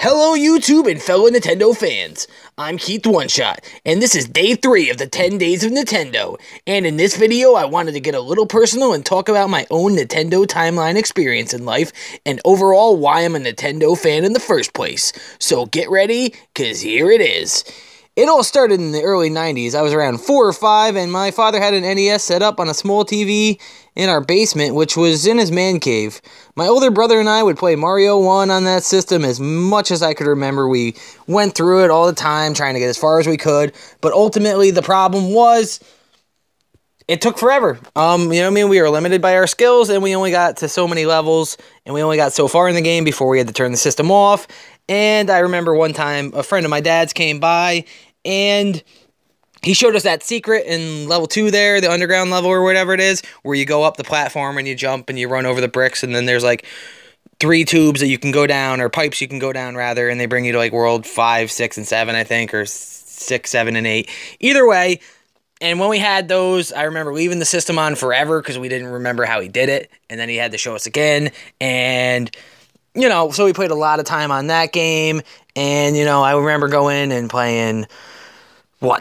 Hello YouTube and fellow Nintendo fans, I'm Keith OneShot, and this is day 3 of the 10 Days of Nintendo, and in this video I wanted to get a little personal and talk about my own Nintendo timeline experience in life, and overall why I'm a Nintendo fan in the first place. So get ready, cause here it is. It all started in the early 90s. I was around 4 or 5, and my father had an NES set up on a small TV in our basement, which was in his man cave. My older brother and I would play Mario 1 on that system as much as I could remember. We went through it all the time, trying to get as far as we could, but ultimately the problem was it took forever. You know what I mean? We were limited by our skills, and we only got to so many levels, and we only got so far in the game before we had to turn the system off. And I remember one time a friend of my dad's came by, and he showed us that secret in level 2 there, the underground level or whatever it is, where you go up the platform and you jump and you run over the bricks, and then there's like 3 tubes that you can go down, or pipes you can go down rather, and they bring you to like world 5, 6, and 7, I think, or 6, 7, and 8. Either way, and when we had those, I remember leaving the system on forever because we didn't remember how he did it, and then he had to show us again, and you know, so we played a lot of time on that game, and you know, I remember going and playing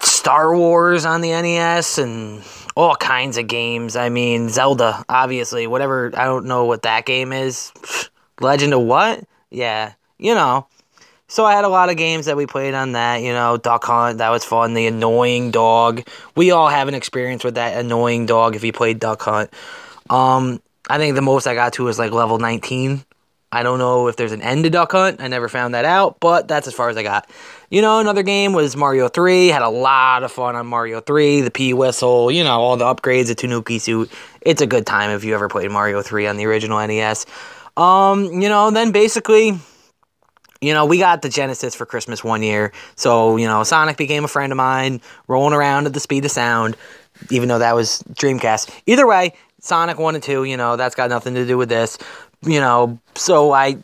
Star Wars on the NES and all kinds of games. I mean, Zelda, obviously, whatever. I don't know what that game is. Legend of what? Yeah, you know. So I had a lot of games that we played on that, you know. Duck Hunt, that was fun. The annoying dog. We all have an experience with that annoying dog if you played Duck Hunt. I think the most I got to was like level 19. I don't know if there's an end to Duck Hunt. I never found that out, but that's as far as I got. You know, another game was Mario 3. Had a lot of fun on Mario 3. The P-Whistle, you know, all the upgrades, the Tanuki suit. It's a good time if you ever played Mario 3 on the original NES. You know, then basically, you know, we got the Genesis for Christmas one year. So, you know, Sonic became a friend of mine, rolling around at the speed of sound, even though that was Dreamcast. Either way, Sonic 1 and 2, you know, that's got nothing to do with this. You know, so I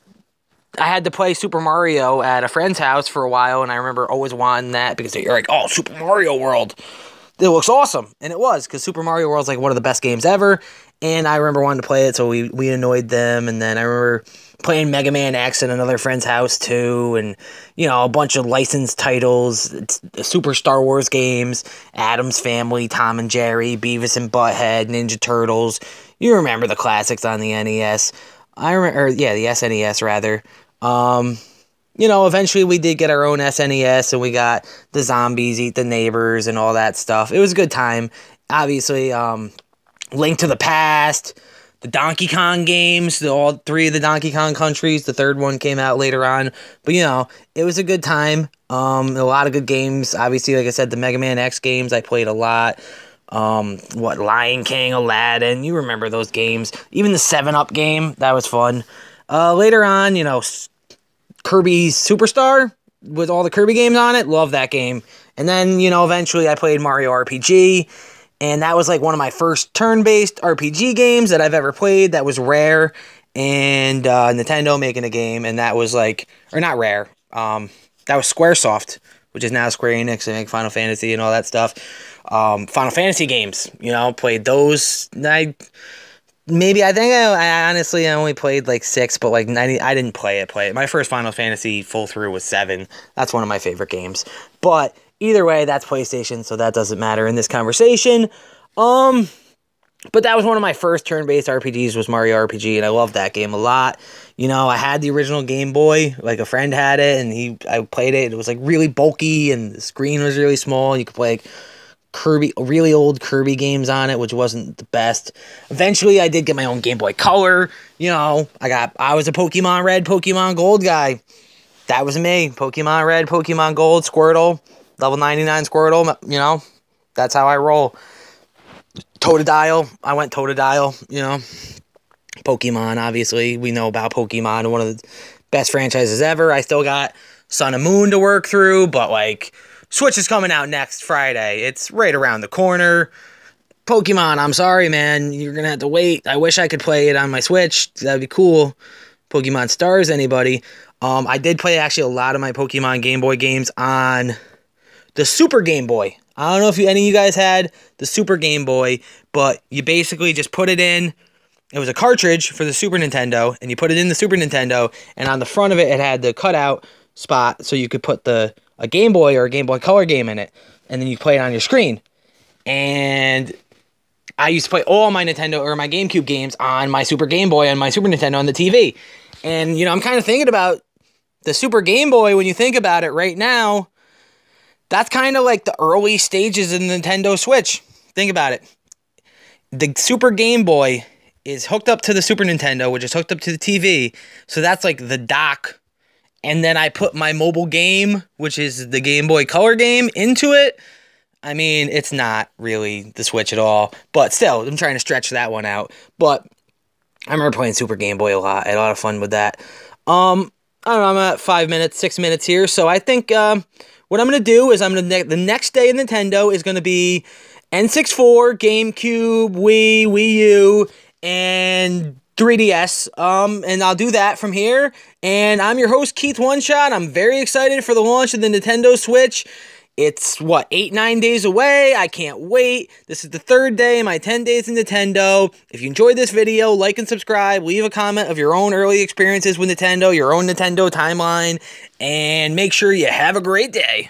had to play Super Mario at a friend's house for a while, and I remember always wanting that because you're like, oh, Super Mario World, it looks awesome. And it was, because Super Mario World's like one of the best games ever, and I remember wanting to play it, so we annoyed them. And then I remember playing Mega Man X at another friend's house too, and you know, a bunch of licensed titles, Super Star Wars games, Addams Family, Tom and Jerry, Beavis and Butthead, Ninja Turtles. You remember the classics on the NES. The SNES rather. You know, eventually we did get our own SNES, and we got the zombies eat the neighbors and all that stuff. It was a good time. Obviously, Link to the Past, the Donkey Kong games, all 3 of the Donkey Kong countries. The 3rd one came out later on. But, you know, it was a good time. A lot of good games. Obviously, like I said, the Mega Man X games, I played a lot. Lion King, Aladdin, you remember those games. Even the 7-Up game, that was fun. Later on, you know, Kirby Superstar, with all the Kirby games on it, love that game. And then, you know, eventually I played Mario RPG, and that was like one of my first turn-based RPG games that I've ever played. That was Rare, and Nintendo making a game, and that was like, or not Rare, that was Squaresoft, which is now Square Enix. They make Final Fantasy and all that stuff. Final Fantasy games, you know, played those. I honestly only played like 6, but like 90, I didn't play it. My first Final Fantasy full through was 7. That's one of my favorite games. But either way, that's PlayStation, so that doesn't matter in this conversation. But that was one of my first turn-based RPGs, was Mario RPG, and I loved that game a lot. You know, I had the original Game Boy, like a friend had it, and I played it. It was like really bulky, and the screen was really small. You could play like really old Kirby games on it, which wasn't the best. Eventually, I did get my own Game Boy Color. You know, I was a Pokemon Red, Pokemon Gold guy. That was me. Pokemon Red, Pokemon Gold, Squirtle, level 99 Squirtle. You know, that's how I roll. Totodile. I went Totodile, you know. Pokemon, obviously. We know about Pokemon, one of the best franchises ever. I still got Sun and Moon to work through, but like, Switch is coming out next Friday. It's right around the corner. Pokemon, I'm sorry, man. You're going to have to wait. I wish I could play it on my Switch. That'd be cool. Pokemon Stars, anybody? I did play actually a lot of my Pokemon Game Boy games on the Super Game Boy. I don't know if any of you guys had the Super Game Boy, but you basically just put it in. It was a cartridge for the Super Nintendo, and you put it in the Super Nintendo, and on the front of it, it had the cutout spot so you could put a Game Boy or a Game Boy Color game in it, and then you play it on your screen. And I used to play all my Nintendo or my GameCube games on my Super Game Boy and my Super Nintendo on the TV. And, I'm kind of thinking about the Super Game Boy. When you think about it right now, that's kind of like the early stages of the Nintendo Switch. Think about it. The Super Game Boy is hooked up to the Super Nintendo, which is hooked up to the TV. So that's like the dock. And then I put my mobile game, which is the Game Boy Color game, into it. I mean, it's not really the Switch at all, but still, I'm trying to stretch that one out. But I remember playing Super Game Boy a lot. I had a lot of fun with that. I don't know, I'm at 5 minutes, 6 minutes here, so I think what I'm going to do is the next day in Nintendo is going to be N64, GameCube, Wii U, and 3DS, and I'll do that from here. And I'm your host, Keith One Shot. I'm very excited for the launch of the Nintendo Switch. It's, 8-9 days away. I can't wait. This is the third day in my 10 days in Nintendo. If you enjoyed this video, like and subscribe. Leave a comment of your own early experiences with Nintendo, your own Nintendo timeline, and make sure you have a great day.